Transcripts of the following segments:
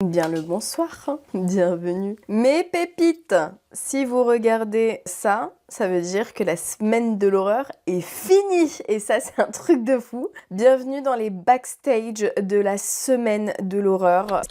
Bien le bonsoir, bienvenue. Mes pépites, si vous regardez ça, ça veut dire que la semaine de l'horreur est finie. Et ça, c'est un truc de fou. Bienvenue dans les backstage de la semaine de l'horreur.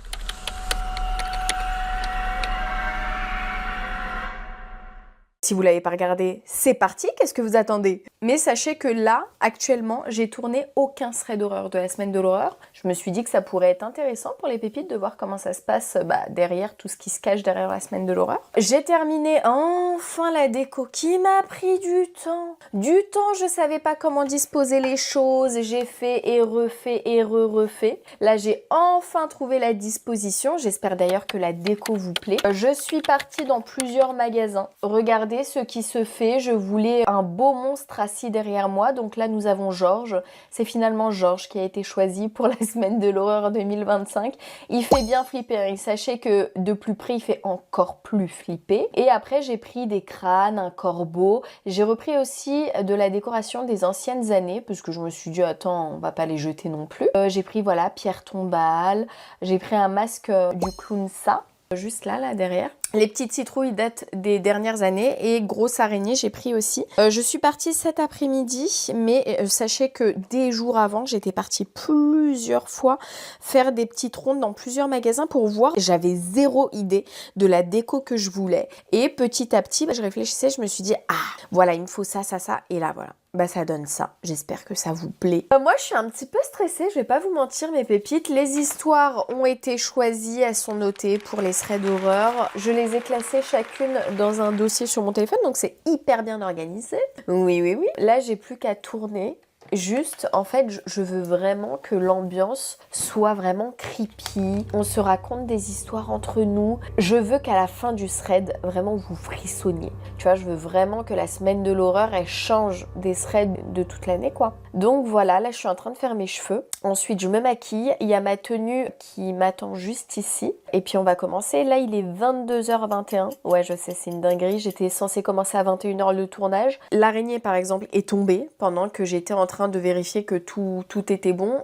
Si vous l'avez pas regardé, c'est parti, qu'est-ce que vous attendez? Mais sachez que là, actuellement, j'ai tourné aucun thread d'horreur de la semaine de l'horreur. Je me suis dit que ça pourrait être intéressant pour les pépites de voir comment ça se passe derrière tout ce qui se cache derrière la semaine de l'horreur. J'ai terminé enfin la déco qui m'a pris du temps. Je savais pas comment disposer les choses, j'ai fait et refait et refait. Là, j'ai enfin trouvé la disposition. J'espère d'ailleurs que la déco vous plaît. Je suis partie dans plusieurs magasins. Regardez ce qui se fait, je voulais un beau monstre assis derrière moi, donc là nous avons Georges, c'est finalement Georges qui a été choisi pour la semaine de l'horreur 2025, il fait bien flipper, hein. Sachez que de plus près il fait encore plus flipper, et après j'ai pris des crânes, un corbeau, j'ai repris aussi de la décoration des anciennes années, parce que je me suis dit attends on va pas les jeter non plus, j'ai pris voilà pierre tombale, j'ai pris un masque du clown ça, juste là derrière. Les petites citrouilles datent des dernières années et grosse araignée j'ai pris aussi. Je suis partie cet après-midi mais sachez que des jours avant j'étais partie plusieurs fois faire des petites rondes dans plusieurs magasins pour voir. J'avais zéro idée de la déco que je voulais et petit à petit je réfléchissais, je me suis dit ah voilà il me faut ça et là voilà. Bah ça donne ça, j'espère que ça vous plaît. Moi je suis un petit peu stressée, je vais pas vous mentir mes pépites. Les histoires ont été choisies, elles sont notées pour les threads d'horreur. Je les ai classées chacune dans un dossier sur mon téléphone, donc c'est hyper bien organisé. Oui. Là j'ai plus qu'à tourner. Juste, en fait, je veux vraiment que l'ambiance soit vraiment creepy. On se raconte des histoires entre nous. Je veux qu'à la fin du thread, vraiment, vous frissonniez. Tu vois, je veux vraiment que la semaine de l'horreur, elle change des threads de toute l'année, quoi. Donc voilà, là, je suis en train de faire mes cheveux. Ensuite, je me maquille. Il y a ma tenue qui m'attend juste ici. Et puis, on va commencer. Là, il est 22h21. Ouais, je sais, c'est une dinguerie. J'étais censée commencer à 21h le tournage. L'araignée, par exemple, est tombée pendant que j'étais en train de vérifier que tout était bon.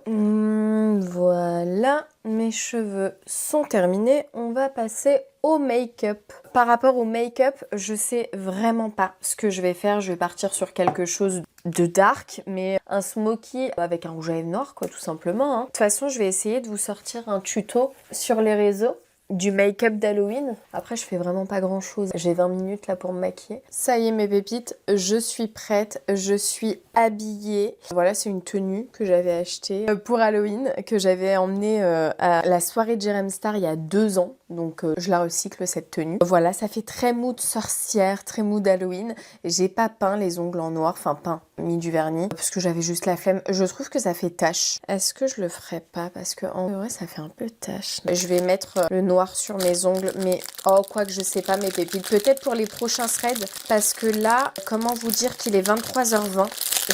Voilà, mes cheveux sont terminés. On va passer au make-up. Par rapport au make-up, je sais vraiment pas ce que je vais faire. Je vais partir sur quelque chose de dark, mais un smoky avec un rouge à lèvres noir, quoi, tout simplement. Hein. De toute façon, je vais essayer de vous sortir un tuto sur les réseaux du make-up d'Halloween. Après, je fais vraiment pas grand chose. J'ai 20 minutes là pour me maquiller. Ça y est mes pépites, je suis prête, je suis habillée. Voilà, c'est une tenue que j'avais achetée pour Halloween, que j'avais emmenée à la soirée de Jérém Star il y a 2 ans. Donc je la recycle cette tenue. Voilà, ça fait très mood sorcière, très mood Halloween. J'ai pas peint les ongles en noir, enfin peint, mis du vernis, parce que j'avais juste la flemme. Je trouve que ça fait tache. Est-ce que je le ferais pas? Parce que en vrai, ça fait un peu tache. Je vais mettre le noir sur mes ongles, mais oh, quoi que je sais pas mes pépites. Peut-être pour les prochains threads, parce que là, comment vous dire qu'il est 23h20.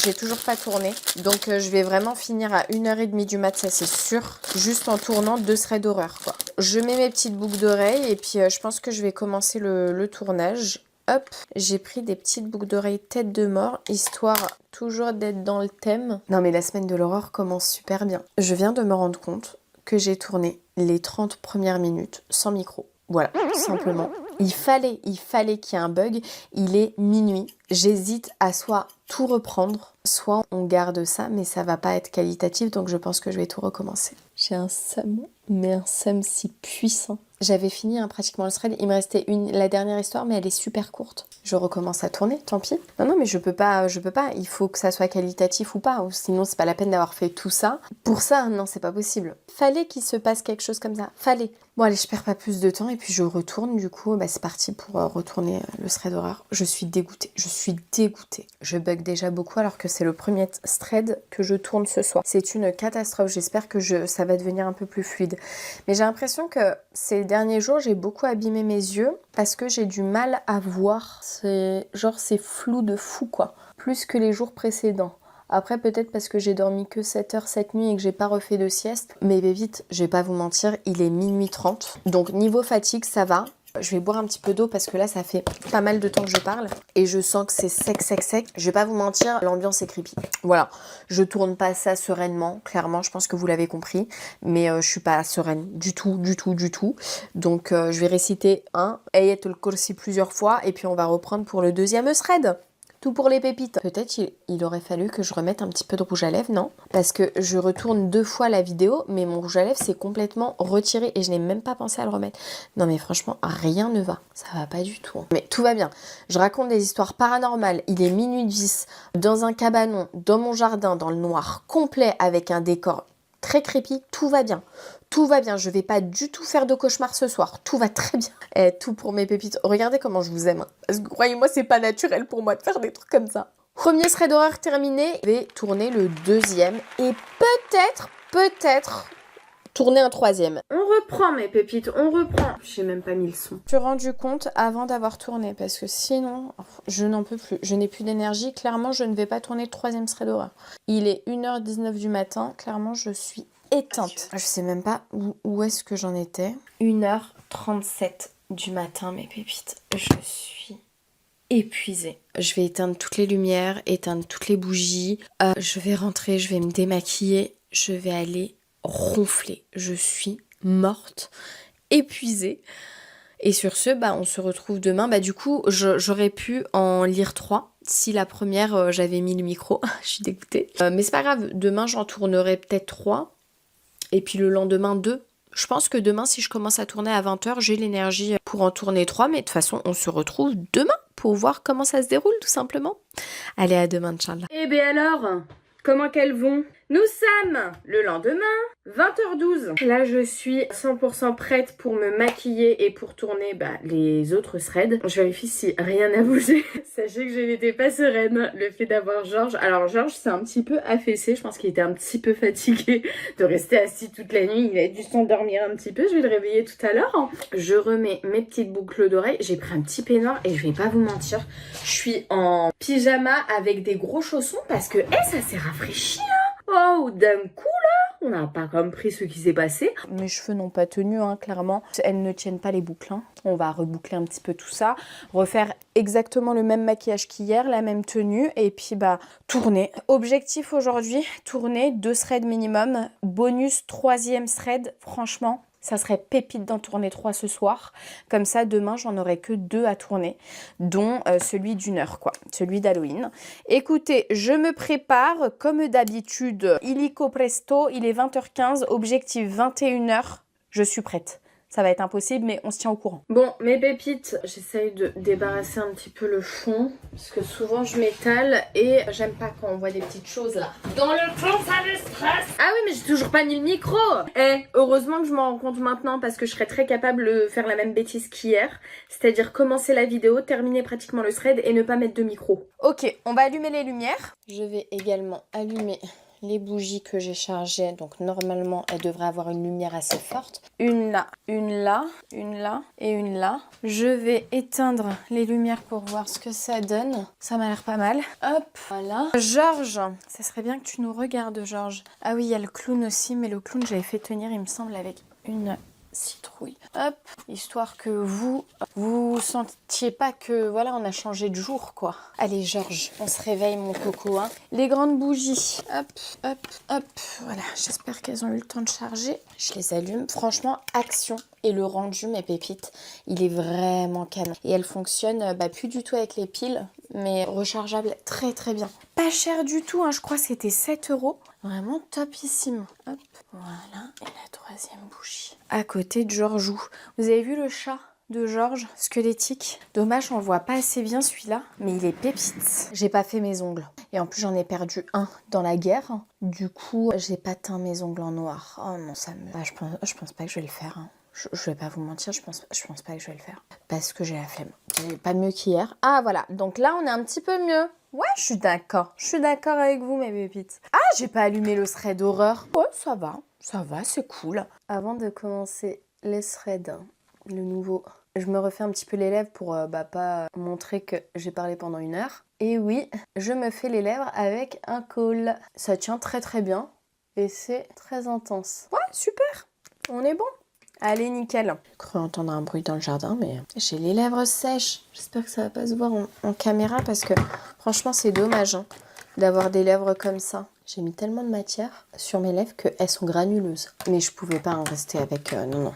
J'ai toujours pas tourné, donc je vais vraiment finir à 1h30 du mat, ça c'est sûr, juste en tournant 2 threads d'horreur quoi. Je mets mes petites boucles d'oreilles et puis je pense que je vais commencer le tournage. Hop, j'ai pris des petites boucles d'oreilles tête de mort, histoire toujours d'être dans le thème. Non mais la semaine de l'horreur commence super bien. Je viens de me rendre compte que j'ai tourné les 30 premières minutes sans micro. Voilà, tout simplement. Il fallait qu'il y ait un bug. Il est minuit. J'hésite à soit tout reprendre, soit on garde ça, mais ça va pas être qualitatif, donc je pense que je vais tout recommencer. J'ai un seum, mais un seum si puissant. J'avais fini pratiquement le thread, il me restait la dernière histoire, mais elle est super courte. Je recommence à tourner, tant pis. Non, mais je peux pas, il faut que ça soit qualitatif ou pas, ou sinon c'est pas la peine d'avoir fait tout ça. Pour ça, non, c'est pas possible. Fallait qu'il se passe quelque chose comme ça, fallait. Bon allez, je perds pas plus de temps, et puis je retourne, du coup, c'est parti pour retourner le thread d'horreur. Je suis dégoûtée, Je bug déjà beaucoup alors que c'est le premier thread que je tourne ce soir. C'est une catastrophe, j'espère que ça va devenir un peu plus fluide. Mais j'ai l'impression que ces derniers jours, j'ai beaucoup abîmé mes yeux parce que j'ai du mal à voir. C'est flou de fou quoi, plus que les jours précédents. Après peut-être parce que j'ai dormi que 7 heures cette nuit et que j'ai pas refait de sieste. Mais vite, je vais pas vous mentir, il est minuit 30. Donc niveau fatigue ça va. Je vais boire un petit peu d'eau parce que là, ça fait pas mal de temps que je parle. Et je sens que c'est sec, sec, sec. Je vais pas vous mentir, l'ambiance est creepy. Voilà, je tourne pas ça sereinement, clairement, je pense que vous l'avez compris. Mais je suis pas sereine du tout, du tout, du tout. Donc je vais réciter un Ayat al-Kursi plusieurs fois. Et puis on va reprendre pour le deuxième thread. Tout pour les pépites. Peut-être il aurait fallu que je remette un petit peu de rouge à lèvres, non? Parce que je retourne 2 fois la vidéo, mais mon rouge à lèvres s'est complètement retiré et je n'ai même pas pensé à le remettre. Non mais franchement, rien ne va. Ça va pas du tout. Mais tout va bien. Je raconte des histoires paranormales. Il est minuit 10, dans un cabanon, dans mon jardin, dans le noir complet, avec un décor très creepy. Tout va bien. Tout va bien, je vais pas du tout faire de cauchemar ce soir. Tout va très bien. Et tout pour mes pépites. Regardez comment je vous aime. Parce que croyez-moi, c'est pas naturel pour moi de faire des trucs comme ça. Premier thread d'horreur terminé. Je vais tourner le deuxième. Et peut-être, tourner un troisième. On reprend mes pépites, on reprend. J'ai même pas mis le son. Je me suis rendu compte avant d'avoir tourné. Parce que sinon, je n'en peux plus. Je n'ai plus d'énergie. Clairement, je ne vais pas tourner le troisième thread d'horreur. Il est 1h19 du matin. Clairement, je suis éteinte. Je sais même pas où est-ce que j'en étais. 1h37 du matin, mes pépites. Je suis épuisée. Je vais éteindre toutes les lumières, éteindre toutes les bougies. Je vais rentrer, je vais me démaquiller. Je vais aller ronfler. Je suis morte, épuisée. Et sur ce, on se retrouve demain. Du coup, j'aurais pu en lire 3. Si la première, j'avais mis le micro. Je suis dégoûtée. Mais c'est pas grave. Demain, j'en tournerai peut-être 3. Et puis le lendemain 2. Je pense que demain, si je commence à tourner à 20h, j'ai l'énergie pour en tourner 3. Mais de toute façon, on se retrouve demain pour voir comment ça se déroule, tout simplement. Allez, à demain, Inch'Allah. Eh bien alors, comment qu'elles vont? Nous sommes le lendemain, 20h12. Là, je suis 100% prête pour me maquiller et pour tourner les autres threads. Je vérifie si rien n'a bougé. Sachez que je n'étais pas sereine. Le fait d'avoir Georges. Alors, Georges s'est un petit peu affaissé. Je pense qu'il était un petit peu fatigué de rester assis toute la nuit. Il a dû s'endormir un petit peu. Je vais le réveiller tout à l'heure. Je remets mes petites boucles d'oreilles. J'ai pris un petit peignoir et je vais pas vous mentir. Je suis en pyjama avec des gros chaussons parce que, ça s'est rafraîchi, hein. Oh, d'un coup là, on n'a pas compris ce qui s'est passé. Mes cheveux n'ont pas tenu, clairement. Elles ne tiennent pas les boucles. On va reboucler un petit peu tout ça. Refaire exactement le même maquillage qu'hier, la même tenue. Et puis tourner. Objectif aujourd'hui, tourner 2 threads minimum. Bonus 3e thread, franchement. Ça serait pépite d'en tourner 3 ce soir. Comme ça, demain, j'en aurai que 2 à tourner, dont celui d'1 heure, celui d'Halloween. Écoutez, je me prépare, comme d'habitude, illico presto, il est 20h15, objectif 21h, je suis prête. Ça va être impossible, mais on se tient au courant. Bon, mes pépites, j'essaye de débarrasser un petit peu le fond, parce que souvent je m'étale et j'aime pas quand on voit des petites choses là. Dans le fond, ça me stresse. Ah oui, mais j'ai toujours pas mis le micro. Heureusement que je m'en rends compte maintenant, parce que je serais très capable de faire la même bêtise qu'hier. C'est-à-dire commencer la vidéo, terminer pratiquement le thread et ne pas mettre de micro. Ok, on va allumer les lumières. Je vais également allumer les bougies que j'ai chargées, donc normalement elles devraient avoir une lumière assez forte. Une là, une là, une là et une là. Je vais éteindre les lumières pour voir ce que ça donne. Ça m'a l'air pas mal. Hop, voilà. Georges, ça serait bien que tu nous regardes, Georges. Ah oui, il y a le clown aussi, mais le clown j'avais fait tenir, il me semble, avec une citrouille. Hop, histoire que vous sentiez pas que voilà, on a changé de jour, quoi. Allez, Georges, on se réveille, mon coco, hein. Les grandes bougies. Hop, hop, hop. Voilà, j'espère qu'elles ont eu le temps de charger. Je les allume. Franchement, action. Et le rendu, mes pépites, il est vraiment canon. Et elle fonctionne plus du tout avec les piles, mais rechargeable très très bien. Pas cher du tout, je crois que c'était 7 €. Vraiment topissime. Hop, voilà. Et la 3e bougie. À côté de Georgiou. Vous avez vu le chat de Georges, squelettique? Dommage, on le voit pas assez bien celui-là, mais il est pépite. J'ai pas fait mes ongles. Et en plus, j'en ai perdu un dans la guerre. Du coup, j'ai pas teint mes ongles en noir. Oh non, ça me... je pense pas que je vais le faire. Je vais pas vous mentir, je pense pas que je vais le faire. Parce que j'ai la flemme. J'ai pas mieux qu'hier. Ah voilà, donc là on est un petit peu mieux. Ouais, je suis d'accord. Je suis d'accord avec vous, mes pépites. Ah, j'ai pas allumé le thread d'horreur. Ouais, ça va, c'est cool. Avant de commencer les threads, le nouveau, je me refais un petit peu les lèvres pour pas montrer que j'ai parlé pendant 1 heure. Et oui, je me fais les lèvres avec un col. Ça tient très très bien et c'est très intense. Ouais, super, on est bon. Allez, nickel. J'ai cru entendre un bruit dans le jardin, mais j'ai les lèvres sèches. J'espère que ça va pas se voir en caméra parce que franchement, c'est dommage hein, d'avoir des lèvres comme ça. J'ai mis tellement de matière sur mes lèvres qu'elles sont granuleuses. Mais je pouvais pas en rester avec... non.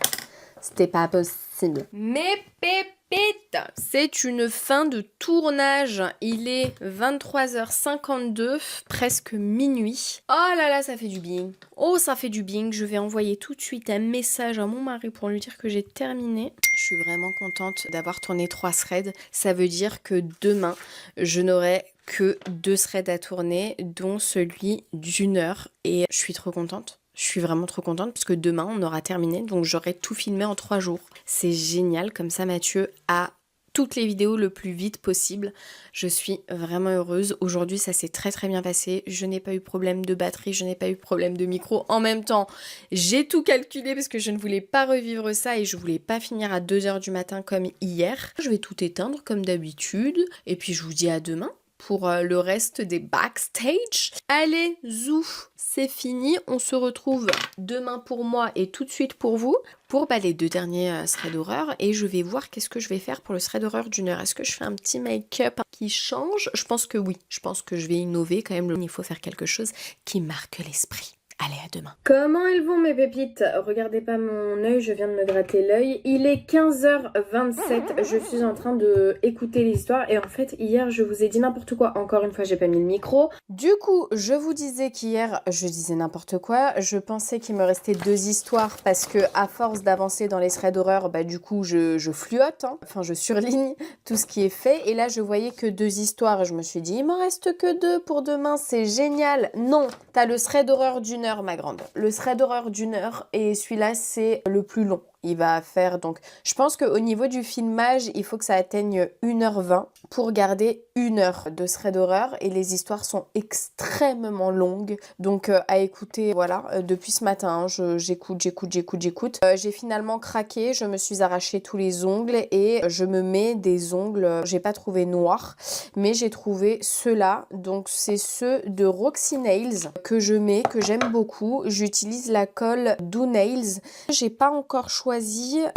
C'était pas possible. Mes pépites, c'est une fin de tournage. Il est 23h52, presque minuit. Oh là là, ça fait du bien. Oh, ça fait du bien. Je vais envoyer tout de suite un message à mon mari pour lui dire que j'ai terminé. Je suis vraiment contente d'avoir tourné 3 threads. Ça veut dire que demain, je n'aurai que 2 threads à tourner, dont celui d'1 heure. Et je suis trop contente. Je suis vraiment trop contente parce que demain on aura terminé, donc j'aurai tout filmé en 3 jours. C'est génial, comme ça Mathieu a toutes les vidéos le plus vite possible. Je suis vraiment heureuse. Aujourd'hui ça s'est très très bien passé. Je n'ai pas eu problème de batterie, je n'ai pas eu problème de micro. En même temps, j'ai tout calculé parce que je ne voulais pas revivre ça et je voulais pas finir à 2h du matin comme hier. Je vais tout éteindre comme d'habitude et puis je vous dis à demain pour le reste des backstage. Allez, zouf, c'est fini. On se retrouve demain pour moi et tout de suite pour vous pour les 2 derniers threads d'horreur et je vais voir qu'est-ce que je vais faire pour le thread d'horreur d'1 heure. Est-ce que je fais un petit make-up qui change? Je pense que oui. Je pense que je vais innover quand même. Il faut faire quelque chose qui marque l'esprit. Allez, à demain. Comment elles vont mes pépites? Regardez pas mon œil, je viens de me gratter l'œil. Il est 15h27, je suis en train de écouter l'histoire et en fait hier je vous ai dit n'importe quoi. Encore une fois j'ai pas mis le micro. Du coup, je vous disais qu'hier je disais n'importe quoi. Je pensais qu'il me restait 2 histoires parce que à force d'avancer dans les threads d'horreur, du coup je fluote, hein. Enfin je surligne tout ce qui est fait. Et là je voyais que 2 histoires et je me suis dit il m'en reste que 2 pour demain, c'est génial. Non, t'as le thread d'horreur d'1 heure ma grande. Le thread d'horreur d'1 heure et celui-là c'est le plus long. Il va faire donc, je pense qu'au niveau du filmage, il faut que ça atteigne 1h20 pour garder 1 heure de thread d'horreur et les histoires sont extrêmement longues. Donc à écouter, voilà, depuis ce matin, hein, j'écoute. J'ai finalement craqué, je me suis arraché tous les ongles et je me mets des ongles, j'ai pas trouvé noirs, mais j'ai trouvé ceux-là. Donc c'est ceux de Roxy Nails que je mets, que j'aime beaucoup. J'utilise la colle Do Nails. J'ai pas encore choisi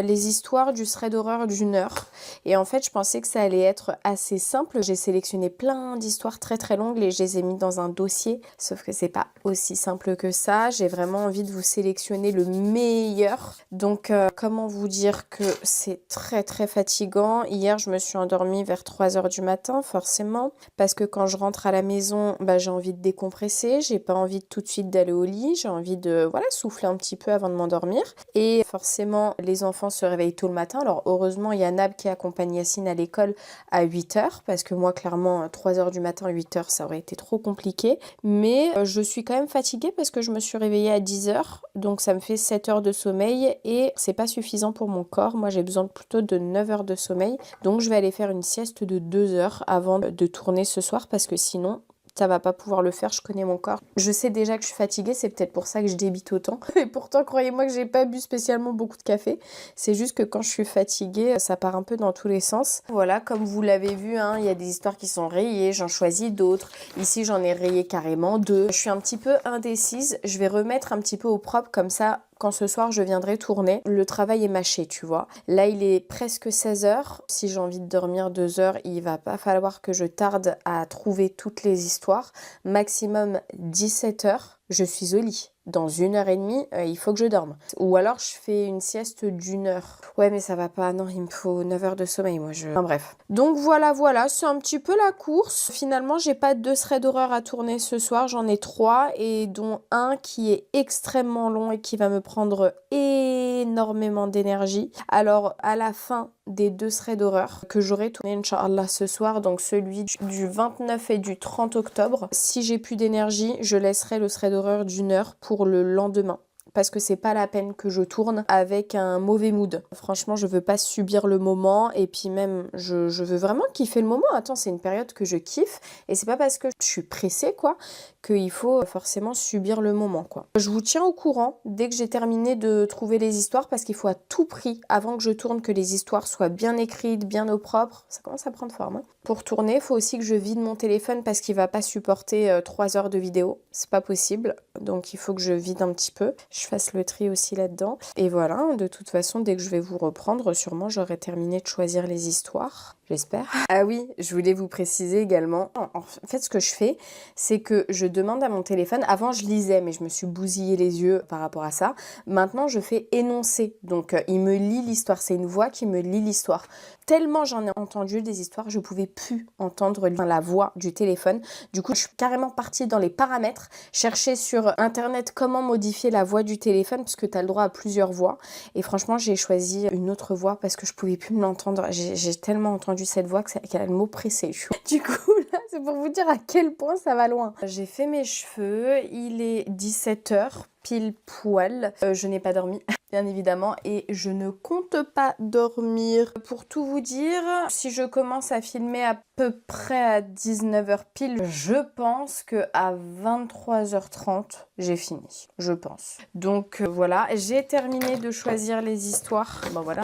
les histoires du thread d'horreur d'1 heure et en fait je pensais que ça allait être assez simple. J'ai sélectionné plein d'histoires très très longues et je les ai mis dans un dossier, sauf que c'est pas aussi simple que ça. J'ai vraiment envie de vous sélectionner le meilleur. Donc comment vous dire que c'est très très fatigant. Hier je me suis endormie vers 3h du matin forcément parce que quand je rentre à la maison j'ai envie de décompresser, j'ai pas envie de tout de suite d'aller au lit, j'ai envie de souffler un petit peu avant de m'endormir et forcément les enfants se réveillent tôt le matin. Alors heureusement il y a Nab qui accompagne Yacine à l'école à 8h parce que moi clairement 3h du matin 8h ça aurait été trop compliqué, mais je suis quand même fatiguée parce que je me suis réveillée à 10h donc ça me fait 7 heures de sommeil et c'est pas suffisant pour mon corps. Moi j'ai besoin plutôt de 9 heures de sommeil, donc je vais aller faire une sieste de 2 heures avant de tourner ce soir parce que sinon ça va pas pouvoir le faire, je connais mon corps. Je sais déjà que je suis fatiguée, c'est peut-être pour ça que je débite autant. Et pourtant, croyez-moi que j'ai pas bu spécialement beaucoup de café. C'est juste que quand je suis fatiguée, ça part un peu dans tous les sens. Voilà, comme vous l'avez vu, hein, il y a des histoires qui sont rayées, j'en choisis d'autres. Ici, j'en ai rayé carrément 2. Je suis un petit peu indécise, je vais remettre un petit peu au propre comme ça. Quand ce soir je viendrai tourner, le travail est mâché, tu vois. Là, il est presque 16h. Si j'ai envie de dormir 2 heures, il va pas falloir que je tarde à trouver toutes les histoires. Maximum 17h, je suis au lit. Dans 1h30, il faut que je dorme. Ou alors, je fais une sieste d'1 heure. Ouais, mais ça va pas. Non, il me faut 9 heures de sommeil, moi. Enfin, bref. Donc, voilà. C'est un petit peu la course. Finalement, j'ai pas 2 threads d'horreur à tourner ce soir. J'en ai 3 et dont un qui est extrêmement long et qui va me prendre énormément d'énergie. Alors, à la fin des 2 threads d'horreur que j'aurai tourné, Inch'Allah, ce soir, donc celui du 29 et du 30 octobre, si j'ai plus d'énergie, je laisserai le thread d'horreur d'1 heure pour le lendemain. Parce que c'est pas la peine que je tourne avec un mauvais mood. Franchement, je veux pas subir le moment et puis même, je veux vraiment kiffer le moment. Attends, c'est une période que je kiffe et c'est pas parce que je suis pressée, quoi, qu'il faut forcément subir le moment, quoi. Je vous tiens au courant dès que j'ai terminé de trouver les histoires, parce qu'il faut à tout prix, avant que je tourne, que les histoires soient bien écrites, bien au propre. Ça commence à prendre forme, hein. Pour tourner, il faut aussi que je vide mon téléphone parce qu'il va pas supporter 3 heures de vidéo. C'est pas possible. Donc il faut que je vide un petit peu. Je fasse le tri aussi là-dedans. Et voilà, de toute façon, dès que je vais vous reprendre, sûrement j'aurai terminé de choisir les histoires. J'espère. Ah oui, je voulais vous préciser également. En fait, ce que je fais, c'est que je demande à mon téléphone. Avant, je lisais, mais je me suis bousillé les yeux par rapport à ça. Maintenant, je fais énoncer. Donc, il me lit l'histoire. C'est une voix qui me lit l'histoire. Tellement j'en ai entendu des histoires, je pouvais plus entendre la voix du téléphone. Du coup, je suis carrément partie dans les paramètres, chercher sur internet comment modifier la voix du téléphone, parce que tu as le droit à plusieurs voix. Et franchement, j'ai choisi une autre voix parce que je pouvais plus me l'entendre. J'ai tellement entendu cette voix qu'elle m'oppressait. Du coup, là, c'est pour vous dire à quel point ça va loin. J'ai fait mes cheveux, il est 17h. Pile poil. Je n'ai pas dormi, bien évidemment, et je ne compte pas dormir. Pour tout vous dire, si je commence à filmer à peu près à 19h pile, je pense que à 23h30, j'ai fini. Je pense. Donc voilà, j'ai terminé de choisir les histoires. Bon voilà,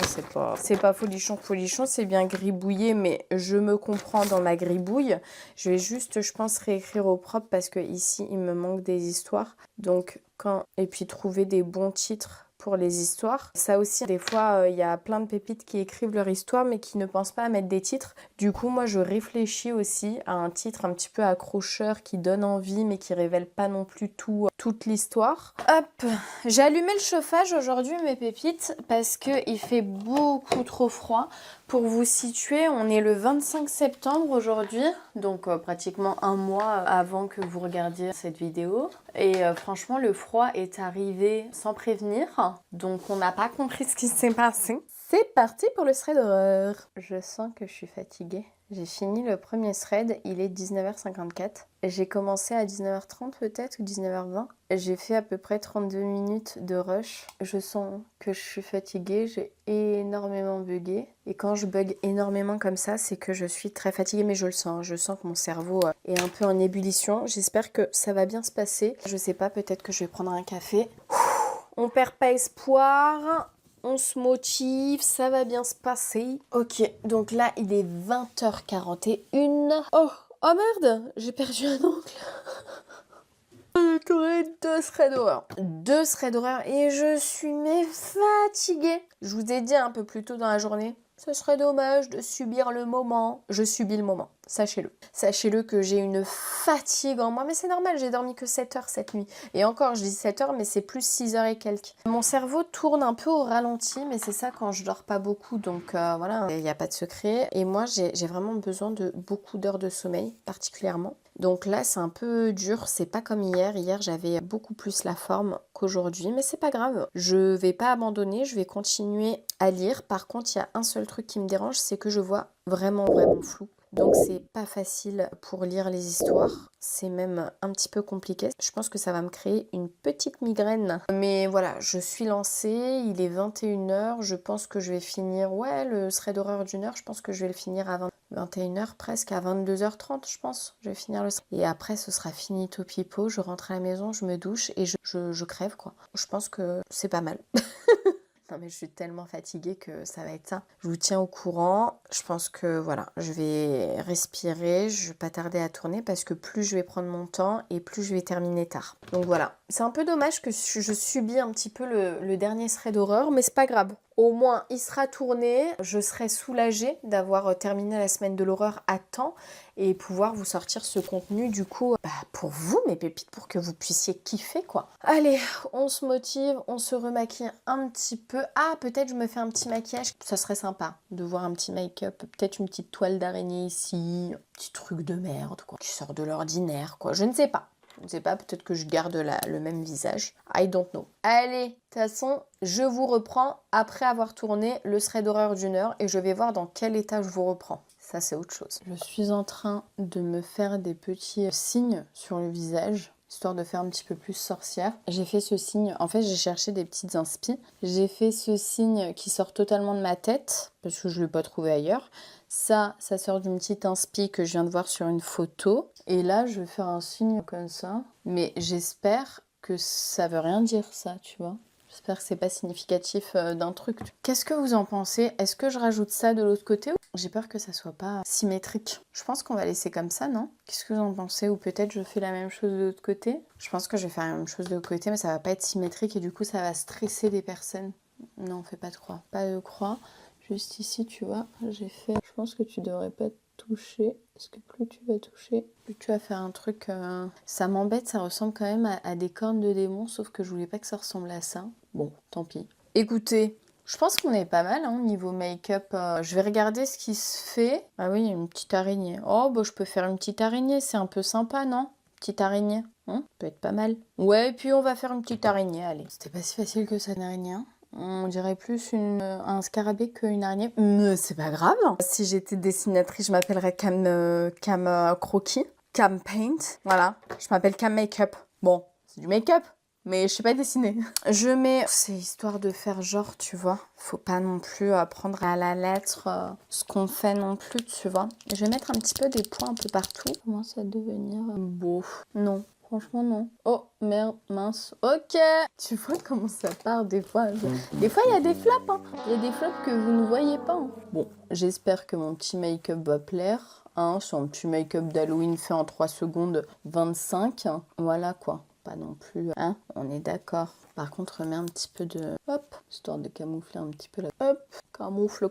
c'est pas folichon, c'est bien gribouillé, mais je me comprends dans ma gribouille. Je vais juste, je pense, réécrire au propre parce que ici, il me manque des histoires. Donc et puis trouver des bons titres pour les histoires. Ça aussi, des fois, il y a plein de pépites qui écrivent leur histoire mais qui ne pensent pas à mettre des titres. Du coup, moi, je réfléchis aussi à un titre un petit peu accrocheur qui donne envie mais qui révèle pas non plus toute l'histoire. Hop, j'ai allumé le chauffage aujourd'hui, mes pépites, parce qu'il fait beaucoup trop froid. Pour vous situer, on est le 25 septembre aujourd'hui, donc pratiquement un mois avant que vous regardiez cette vidéo. Et franchement, le froid est arrivé sans prévenir, donc on n'a pas compris ce qui s'est passé. C'est parti pour le thread d'horreur. Je sens que je suis fatiguée. J'ai fini le premier thread, il est 19h54. J'ai commencé à 19h30 peut-être ou 19h20. J'ai fait à peu près 32 minutes de rush. Je sens que je suis fatiguée, j'ai énormément bugué. Et quand je bug énormément comme ça, c'est que je suis très fatiguée, mais je le sens. Je sens que mon cerveau est un peu en ébullition. J'espère que ça va bien se passer. Je sais pas, peut-être que je vais prendre un café. On perd pas espoir. On se motive, ça va bien se passer. Ok, donc là, il est 20h41. Oh merde, j'ai perdu un ongle. J'ai tourné 2 threads d'horreur. 2 threads d'horreur et je suis fatiguée. Je vous ai dit un peu plus tôt dans la journée, ce serait dommage de subir le moment. Je subis le moment, sachez-le. Sachez-le que j'ai une fatigue en moi, mais c'est normal, j'ai dormi que 7 heures cette nuit. Et encore, je dis 7 heures, mais c'est plus 6 heures et quelques. Mon cerveau tourne un peu au ralenti, mais c'est ça quand je dors pas beaucoup, donc voilà, il n'y a pas de secret. Et moi, j'ai vraiment besoin de beaucoup d'heures de sommeil, particulièrement. Donc là, c'est un peu dur, c'est pas comme hier. Hier, j'avais beaucoup plus la forme qu'aujourd'hui, mais c'est pas grave. Je vais pas abandonner, je vais continuer à lire. Par contre, il y a un seul truc qui me dérange, c'est que je vois vraiment flou. Donc c'est pas facile pour lire les histoires, c'est même un petit peu compliqué. Je pense que ça va me créer une petite migraine. Mais voilà, je suis lancée, il est 21h, je pense que je vais finir, le thread d'horreur d'1 heure, je pense que je vais le finir à 21h presque, à 22h30 je pense, je vais finir le thread. Et après ce sera finito pipo, je rentre à la maison, je me douche et je crève quoi. Je pense que c'est pas mal. Non mais je suis tellement fatiguée que ça va être ça. Je vous tiens au courant. Je pense que voilà, je vais respirer. Je vais pas tarder à tourner parce que plus je vais prendre mon temps et plus je vais terminer tard. Donc voilà. C'est un peu dommage que je subis un petit peu le dernier thread d'horreur, mais c'est pas grave. Au moins, il sera tourné. Je serai soulagée d'avoir terminé la semaine de l'horreur à temps et pouvoir vous sortir ce contenu du coup pour vous, mes pépites, pour que vous puissiez kiffer quoi. Allez, on se motive, on se remaquille un petit peu. Ah, peut-être je me fais un petit maquillage. Ça serait sympa de voir un petit make-up, peut-être une petite toile d'araignée ici, un petit truc de merde quoi, qui sort de l'ordinaire quoi. Je ne sais pas. Je ne sais pas, peut-être que je garde le même visage. I don't know. Allez, de toute façon, je vous reprends après avoir tourné le thread d'horreur d'1 heure et je vais voir dans quel état je vous reprends. Ça, c'est autre chose. Je suis en train de me faire des petits signes sur le visage. histoire de faire un petit peu plus sorcière. J'ai fait ce signe, en fait j'ai cherché des petites inspi. J'ai fait ce signe qui sort totalement de ma tête, parce que je ne l'ai pas trouvé ailleurs. Ça sort d'une petite inspi que je viens de voir sur une photo. Et là, je vais faire un signe comme ça. Mais j'espère que ça veut rien dire ça, tu vois. J'espère que c'est pas significatif d'un truc. Qu'est-ce que vous en pensez? Est-ce que je rajoute ça de l'autre côté? J'ai peur que ça soit pas symétrique. Je pense qu'on va laisser comme ça, non? Qu'est-ce que vous en pensez? Ou peut-être je fais la même chose de l'autre côté? Je pense que je vais faire la même chose de l'autre côté, mais ça va pas être symétrique et du coup ça va stresser des personnes. Non, on fait pas de croix. Pas de croix. Juste ici, tu vois, j'ai fait... Je pense que tu devrais pas toucher. Parce que plus tu vas toucher, plus tu vas faire un truc... Ça m'embête, ça ressemble quand même à des cornes de démon, sauf que je voulais pas que ça ressemble à ça. Bon, tant pis. Écoutez, je pense qu'on est pas mal, hein, niveau make-up. Je vais regarder ce qui se fait. Ah oui, il y a une petite araignée. Oh, bah je peux faire une petite araignée, c'est un peu sympa, non? Petite araignée, hein? Peut être pas mal. Ouais, et puis on va faire une petite araignée, allez. C'était pas si facile que ça, une araignée, hein. On dirait plus un scarabée qu'une araignée. Mais c'est pas grave. Si j'étais dessinatrice, je m'appellerais Cam Croquis. Cam Paint. Voilà. Je m'appelle Cam Makeup. Bon, c'est du make-up, mais je sais pas dessiner. Je mets... C'est histoire de faire genre, tu vois. Faut pas non plus prendre à la lettre ce qu'on fait non plus, tu vois. Je vais mettre un petit peu des points un peu partout. Comment ça va devenir beau? Non. Franchement, non. Oh, merde, mince. Ok. Tu vois comment ça part des fois. Des fois, il y a des flops. Hein. Il y a des flops que vous ne voyez pas. Hein. Bon, j'espère que mon petit make-up va plaire. Hein, c'est un petit make-up d'Halloween fait en 3 secondes 25. Voilà quoi. Pas non plus. Hein, on est d'accord. Par contre, remets un petit peu de... Hop, histoire de camoufler un petit peu la... Hop, camoufle.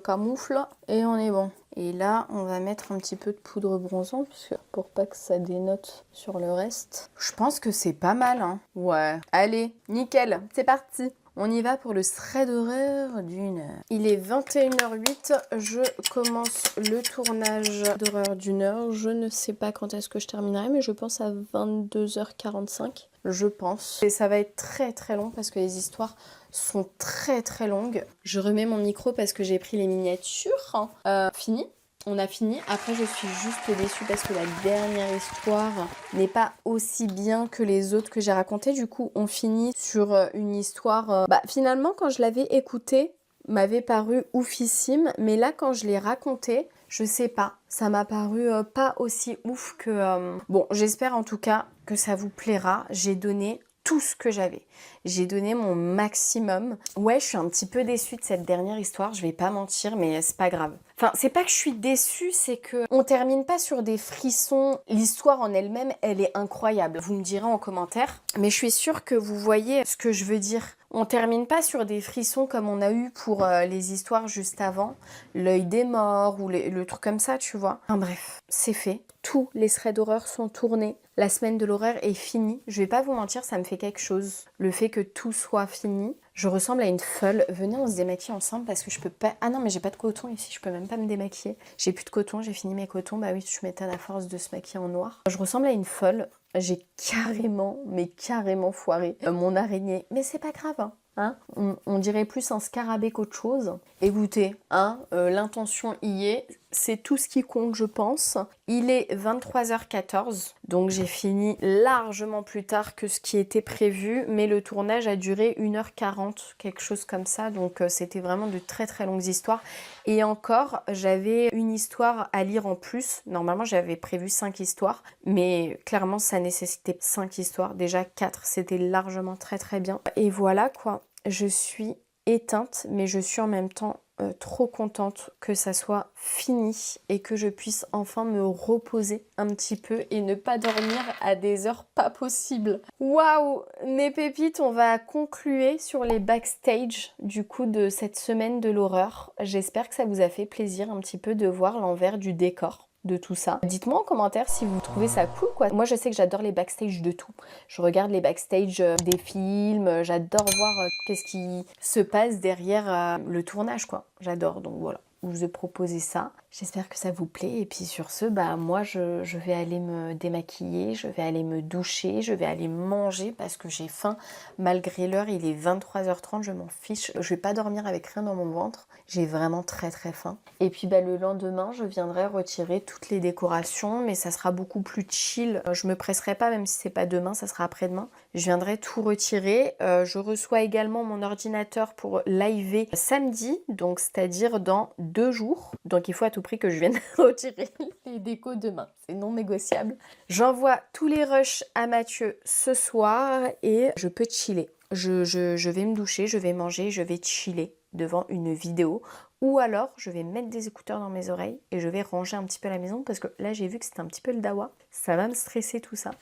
Et on est bon. Et là, on va mettre un petit peu de poudre bronzante pour pas que ça dénote sur le reste. Je pense que c'est pas mal, hein. Ouais. Allez, nickel, c'est parti. On y va pour le thread d'horreur d'une heure. Il est 21h08, je commence le tournage d'horreur d'une heure. Je ne sais pas quand est-ce que je terminerai, mais je pense à 22h45. Je pense. Et ça va être très très long parce que les histoires sont très très longues. Je remets mon micro parce que j'ai pris les miniatures. Fini. On a fini. Après, je suis juste déçue parce que la dernière histoire n'est pas aussi bien que les autres que j'ai racontées. Du coup, on finit sur une histoire... finalement, quand je l'avais écoutée, m'avait paru oufissime. Mais là, quand je l'ai racontée, je sais pas. Ça m'a paru pas aussi ouf que... Bon, j'espère en tout cas que ça vous plaira. J'ai donné tout ce que j'avais. J'ai donné mon maximum. Ouais, je suis un petit peu déçue de cette dernière histoire, je vais pas mentir, mais c'est pas grave. Enfin, c'est pas que je suis déçue, c'est que on termine pas sur des frissons. L'histoire en elle-même, elle est incroyable. Vous me direz en commentaire, mais je suis sûre que vous voyez ce que je veux dire. On termine pas sur des frissons comme on a eu pour les histoires juste avant, l'œil des morts ou le truc comme ça, tu vois. Enfin bref, c'est fait. Tous les threads d'horreur sont tournés. La semaine de l'horreur est finie. Je vais pas vous mentir, ça me fait quelque chose. Le fait que tout soit fini. Je ressemble à une folle. Venez, on se démaquille ensemble parce que je peux pas... Ah non, mais j'ai pas de coton ici, je peux même pas me démaquiller. J'ai plus de coton, j'ai fini mes cotons. Bah oui, je m'étonne à force de se maquiller en noir. Je ressemble à une folle. J'ai carrément, mais carrément foiré mon araignée. Mais c'est pas grave, hein. Hein, on dirait plus un scarabée qu'autre chose. Écoutez, hein, l'intention y est, c'est tout ce qui compte, je pense. Il est 23h14, donc j'ai fini largement plus tard que ce qui était prévu, mais le tournage a duré 1h40, quelque chose comme ça, donc c'était vraiment de très très longues histoires. Et encore, j'avais une histoire à lire en plus. Normalement, j'avais prévu 5 histoires, mais clairement, ça nécessitait 5 histoires. Déjà 4, c'était largement très très bien. Et voilà quoi. Je suis éteinte, mais je suis en même temps trop contente que ça soit fini et que je puisse enfin me reposer un petit peu et ne pas dormir à des heures pas possibles. Waouh, mes pépites, on va conclure sur les backstage du coup de cette semaine de l'horreur. J'espère que ça vous a fait plaisir un petit peu de voir l'envers du décor de tout ça. Dites-moi en commentaire si vous trouvez ça cool quoi. Moi je sais que j'adore les backstage de tout. Je regarde les backstage des films, j'adore voir qu'est-ce qui se passe derrière le tournage quoi. J'adore donc voilà. vous proposer ça. J'espère que ça vous plaît et puis sur ce, bah moi je vais aller me démaquiller, je vais aller me doucher, je vais aller manger parce que j'ai faim. Malgré l'heure, il est 23h30, je m'en fiche. Je vais pas dormir avec rien dans mon ventre. J'ai vraiment très très faim. Et puis bah, le lendemain, je viendrai retirer toutes les décorations, mais ça sera beaucoup plus chill. Je me presserai pas, même si c'est pas demain, ça sera après-demain. Je viendrai tout retirer. Je reçois également mon ordinateur pour liver samedi, donc c'est-à-dire dans 2 jours. Donc il faut à tout prix que je vienne retirer les décos demain. C'est non négociable. J'envoie tous les rushs à Mathieu ce soir et je peux chiller. Je vais me doucher, je vais manger, je vais chiller devant une vidéo ou alors je vais mettre des écouteurs dans mes oreilles et je vais ranger un petit peu la maison parce que là j'ai vu que c'était un petit peu le dawa. Ça va me stresser tout ça.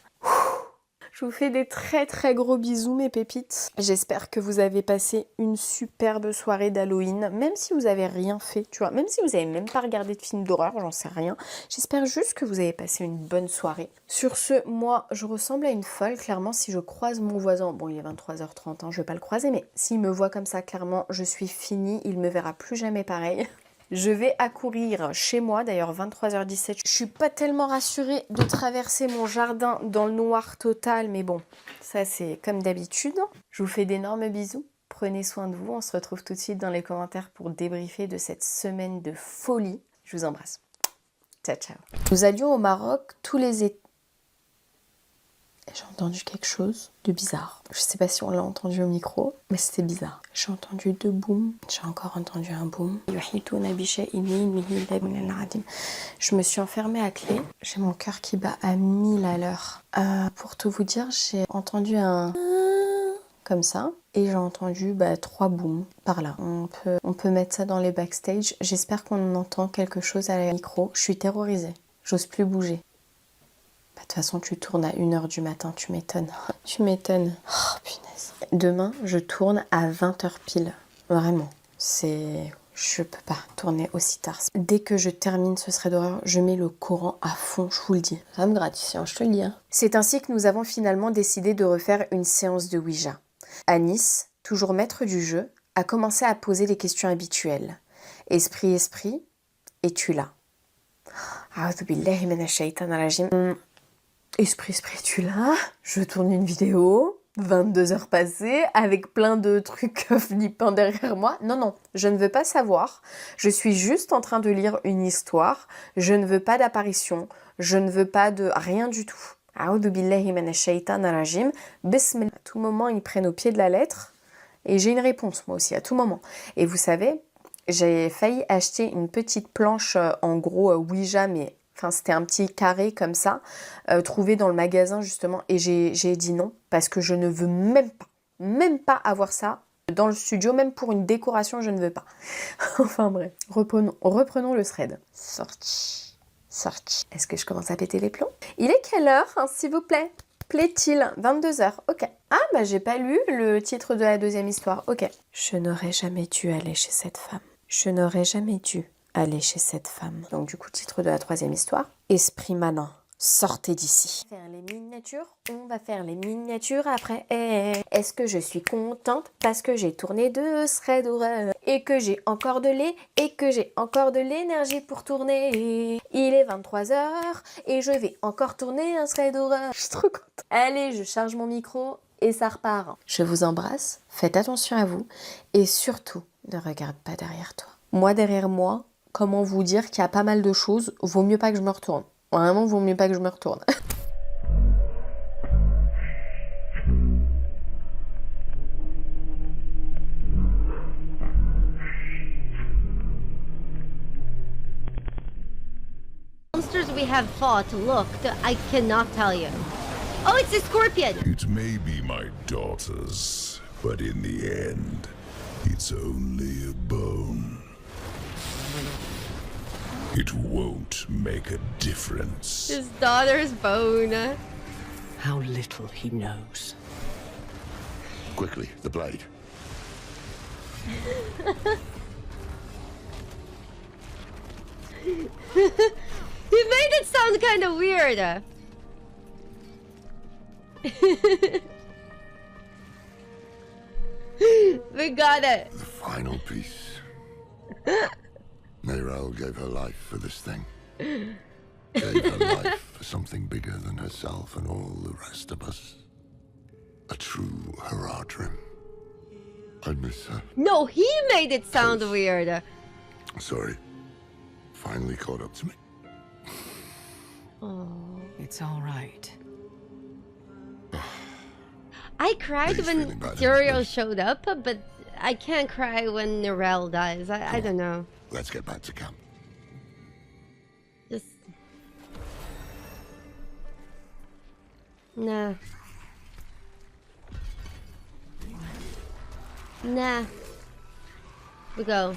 Je vous fais des très très gros bisous mes pépites. J'espère que vous avez passé une superbe soirée d'Halloween, même si vous avez rien fait, tu vois, même si vous avez même pas regardé de film d'horreur, j'en sais rien. J'espère juste que vous avez passé une bonne soirée. Sur ce, moi, je ressemble à une folle, clairement, si je croise mon voisin, bon il est 23h30, hein, je vais pas le croiser, mais s'il me voit comme ça, clairement, je suis finie, il me verra plus jamais pareil. Je vais accourir chez moi, d'ailleurs 23h17. Je suis pas tellement rassurée de traverser mon jardin dans le noir total, mais bon, ça c'est comme d'habitude. Je vous fais d'énormes bisous, prenez soin de vous, on se retrouve tout de suite dans les commentaires pour débriefer de cette semaine de folie. Je vous embrasse. Ciao, ciao. Nous allions au Maroc tous les étés. J'ai entendu quelque chose de bizarre. Je sais pas si on l'a entendu au micro, mais c'était bizarre. J'ai entendu 2 booms. J'ai encore entendu un boom. Je me suis enfermée à clé. J'ai mon cœur qui bat à 1000 à l'heure. Pour tout vous dire, j'ai entendu un comme ça. Et j'ai entendu 3 booms par là. On peut mettre ça dans les backstage. J'espère qu'on entend quelque chose à la micro. Je suis terrorisée. J'ose plus bouger. De toute façon, tu tournes à 1h du matin, tu m'étonnes. Tu m'étonnes. Oh, punaise. Demain, je tourne à 20h pile. Vraiment. Je peux pas tourner aussi tard. Dès que je termine ce thread d'horreur, je mets le Coran à fond, je vous le dis. Ça me gratifie, je te le dis. Hein. C'est ainsi que nous avons finalement décidé de refaire une séance de Ouija. Anis, toujours maître du jeu, a commencé à poser les questions habituelles. Esprit, es-tu là? Esprit, es-tu là? Je tourne une vidéo, 22 heures passées, avec plein de trucs flippants derrière moi. Non, je ne veux pas savoir. Je suis juste en train de lire une histoire. Je ne veux pas d'apparition. Je ne veux pas de rien du tout. A'udhu billahi minash shaitanir rajim. Bismillah. À tout moment, ils prennent au pied de la lettre. Et j'ai une réponse, moi aussi, à tout moment. Et vous savez, j'ai failli acheter une petite planche, en gros, Ouija, mais... Enfin, c'était un petit carré comme ça, trouvé dans le magasin justement. Et j'ai dit non, parce que je ne veux même pas avoir ça dans le studio. Même pour une décoration, je ne veux pas. Enfin bref, reprenons le thread. Sorti. Est-ce que je commence à péter les plombs? Il est quelle heure, hein, s'il vous plaît? Plaît-il? 22h, ok. Ah, j'ai pas lu le titre de la deuxième histoire, ok. Je n'aurais jamais dû aller chez cette femme. Je n'aurais jamais dû aller chez cette femme. Donc du coup, titre de la troisième histoire. Esprit malin, sortez d'ici. On va faire les miniatures après. Est-ce que je suis contente parce que j'ai tourné 2 threads d'horreur et que j'ai encore de lait et que j'ai encore de l'énergie pour tourner. Il est 23h et je vais encore tourner un thread d'horreur. Je suis trop contente. Allez, je charge mon micro et ça repart. Je vous embrasse, faites attention à vous et surtout, ne regarde pas derrière toi. Moi, derrière moi, comment vous dire qu'il y a pas mal de choses, vaut mieux pas que je me retourne. Vraiment, vaut mieux pas que je me retourne. Monsters we have fought, look, I cannot tell you. Oh, it's a scorpion! It may be my daughter's, but in the end, it's only a bone. It won't make a difference. His daughter's bone. How little he knows. Quickly, the blade. He made it sound kind of weird. We got it. The final piece. Now Tyrell gave her life for this thing. Gave her life for something bigger than herself and all the rest of us. A true Haradrim. I miss her. No, he made it sound weird. Sorry. Finally caught up to me. Oh. It's all right. I cried He's when feeling bad, Tyrael isn't he? showed up, but I can't cry when Narelle dies. I don't know. Let's get back to camp. Just... Nah. Nah. We go.